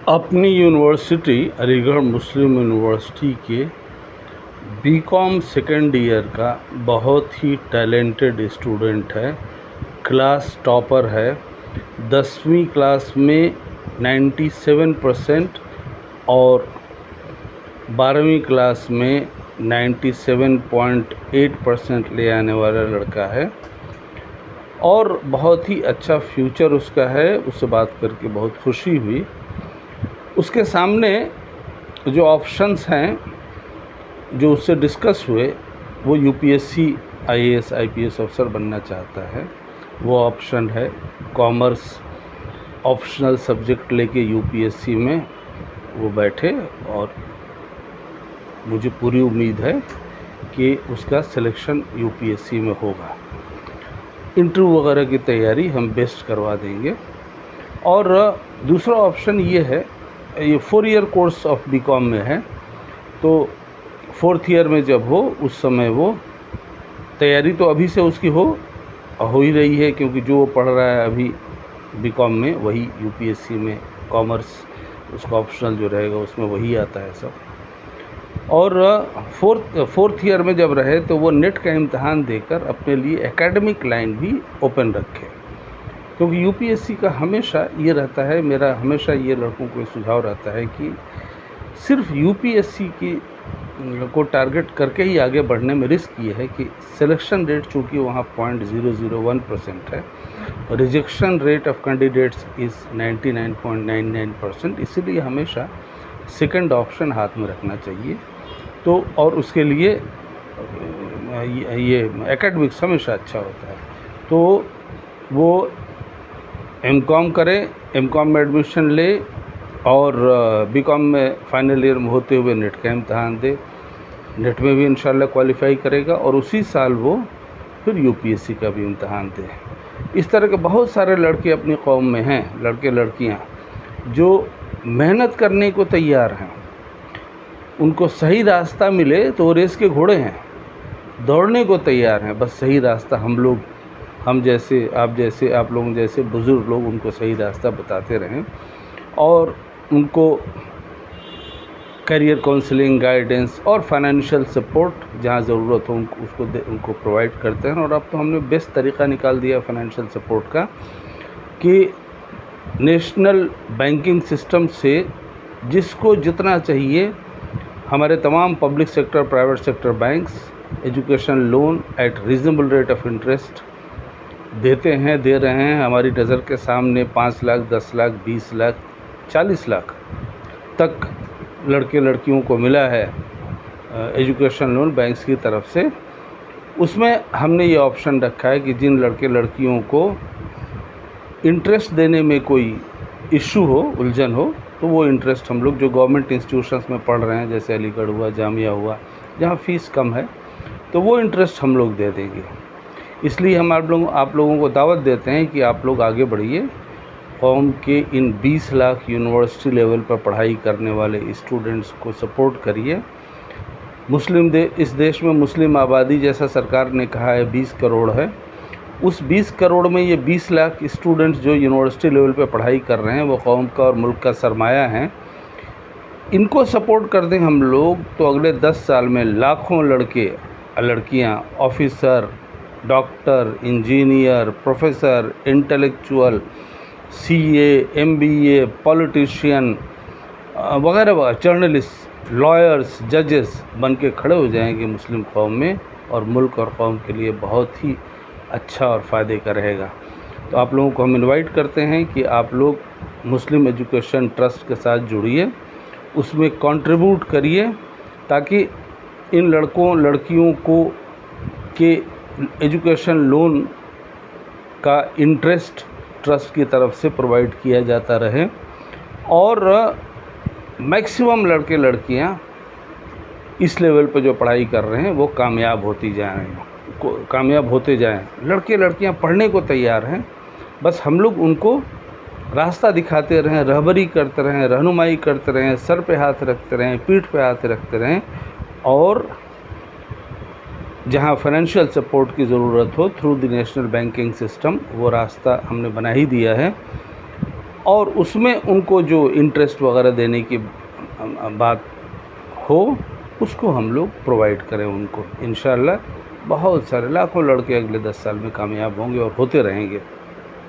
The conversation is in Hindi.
अपनी यूनिवर्सिटी अलीगढ़ मुस्लिम यूनिवर्सिटी के बीकॉम सेकेंड ईयर का बहुत ही टैलेंटेड स्टूडेंट है, क्लास टॉपर है। 10वीं क्लास में 97% और 12वीं क्लास में 97.8% ले आने वाला लड़का है और बहुत ही अच्छा फ्यूचर उसका है। उससे बात करके बहुत खुशी हुई। उसके सामने जो ऑप्शंस हैं जो उससे डिस्कस हुए, वो यूपीएससी आईएएस आईपीएस अफसर बनना चाहता है। वो ऑप्शन है कॉमर्स ऑप्शनल सब्जेक्ट लेके यूपीएससी में वो बैठे और मुझे पूरी उम्मीद है कि उसका सिलेक्शन यूपीएससी में होगा। इंटरव्यू वगैरह की तैयारी हम बेस्ट करवा देंगे। और दूसरा ऑप्शन ये है, ये 4 ईयर कोर्स ऑफ बीकॉम में है, तो 4th ईयर में जब हो उस समय वो तैयारी तो अभी से उसकी हो ही रही है, क्योंकि जो वो पढ़ रहा है अभी बीकॉम में वही यूपीएससी में कॉमर्स उसका ऑप्शनल जो रहेगा उसमें वही आता है सब। और 4th ईयर में जब रहे तो वो नेट का इम्तहान देकर अपने लिए एकेडमिक लाइन भी ओपन रखे, क्योंकि यूपीएससी का हमेशा ये रहता है, मेरा हमेशा ये लड़कों को सुझाव रहता है कि सिर्फ यूपीएससी की को टारगेट करके ही आगे बढ़ने में रिस्क ये है कि सिलेक्शन रेट चूँकि वहाँ 0.001% है, rejection rate of candidates is 99.99%। इसीलिए हमेशा सेकंड ऑप्शन हाथ में रखना चाहिए। तो और उसके लिए ये एकेडमिक्स हमेशा अच्छा होता है। तो वो एमकॉम करे, एमकॉम में एडमिशन ले और बीकॉम में फाइनल ईयर में होते हुए नेट का इम्तहान दे। नेट में भी इंशाल्लाह क्वालिफाई करेगा और उसी साल वो फिर यूपीएससी का भी इम्तहान दे। इस तरह के बहुत सारे लड़के अपनी कौम में हैं, लड़के लड़कियां जो मेहनत करने को तैयार हैं। उनको सही रास्ता मिले तो वो रेस के घोड़े हैं, दौड़ने को तैयार हैं। बस सही रास्ता हम जैसे आप लोगों जैसे बुज़ुर्ग लोग उनको सही रास्ता बताते रहें और उनको करियर काउंसलिंग, गाइडेंस और फाइनेंशियल सपोर्ट जहाँ ज़रूरत हो उनको प्रोवाइड करते हैं। और अब तो हमने बेस्ट तरीक़ा निकाल दिया फाइनेंशियल सपोर्ट का कि नेशनल बैंकिंग सिस्टम से जिसको जितना चाहिए, हमारे तमाम public sector, private sector banks education loan eight reasonable rate of interest देते हैं, दे रहे हैं। हमारी नज़र के सामने 5 लाख, 10 लाख, 20 लाख, 40 लाख तक लड़के लड़कियों को मिला है एजुकेशन लोन बैंक्स की तरफ से। उसमें हमने ये ऑप्शन रखा है कि जिन लड़के लड़कियों को इंटरेस्ट देने में कोई इशू हो, उलझन हो, तो वो इंटरेस्ट हम लोग जो गवर्नमेंट इंस्टीट्यूशंस में पढ़ रहे हैं, जैसे अलीगढ़ हुआ, जामिया हुआ, जहाँ फ़ीस कम है, तो वो इंटरेस्ट हम लोग दे देंगे। इसलिए हम आप लोगों को दावत देते हैं कि आप लोग आगे बढ़िए। कौम के इन 20 लाख यूनिवर्सिटी लेवल पर पढ़ाई करने वाले स्टूडेंट्स को सपोर्ट करिए। इस देश में मुस्लिम आबादी, जैसा सरकार ने कहा है, 20 करोड़ है। उस 20 करोड़ में ये 20 लाख स्टूडेंट्स जो यूनिवर्सिटी लेवल पे पढ़ाई कर रहे हैं, वो कौम का और मुल्क का सरमाया हैं। इनको सपोर्ट कर दें हम लोग तो अगले 10 साल में लाखों लड़के लड़कियां officer, doctor, engineer, professor, intellectual, CA, MBA, politician वगैरह वगैरह, जर्नलिस्ट, लॉयर्स, जजेस बन के खड़े हो जाएंगे मुस्लिम कौम में, और मुल्क और कौम के लिए बहुत ही अच्छा और फ़ायदे का रहेगा। तो आप लोगों को हम इनवाइट करते हैं कि आप लोग मुस्लिम एजुकेशन ट्रस्ट के साथ जुड़िए, उसमें कंट्रीब्यूट करिए, ताकि इन लड़कों लड़कियों को के एजुकेशन लोन का इंटरेस्ट ट्रस्ट की तरफ से प्रोवाइड किया जाता रहे और मैक्सिमम लड़के लड़कियां इस लेवल पर जो पढ़ाई कर रहे हैं वो कामयाब होते जाएं। लड़के लड़कियां पढ़ने को तैयार हैं, बस हम लोग उनको रास्ता दिखाते रहें, रहबरी करते रहें, रहनुमाई करते रहें, सर पे हाथ रखते रहें, पीठ पे हाथ रखते रहें, और जहां फाइनेंशियल सपोर्ट की ज़रूरत हो through the national banking system, वो रास्ता हमने बना ही दिया है। और उसमें उनको जो इंटरेस्ट वगैरह देने की बात हो उसको हम लोग प्रोवाइड करें उनको। इंशाअल्लाह बहुत सारे लाखों लड़के अगले 10 साल में कामयाब होंगे और होते रहेंगे।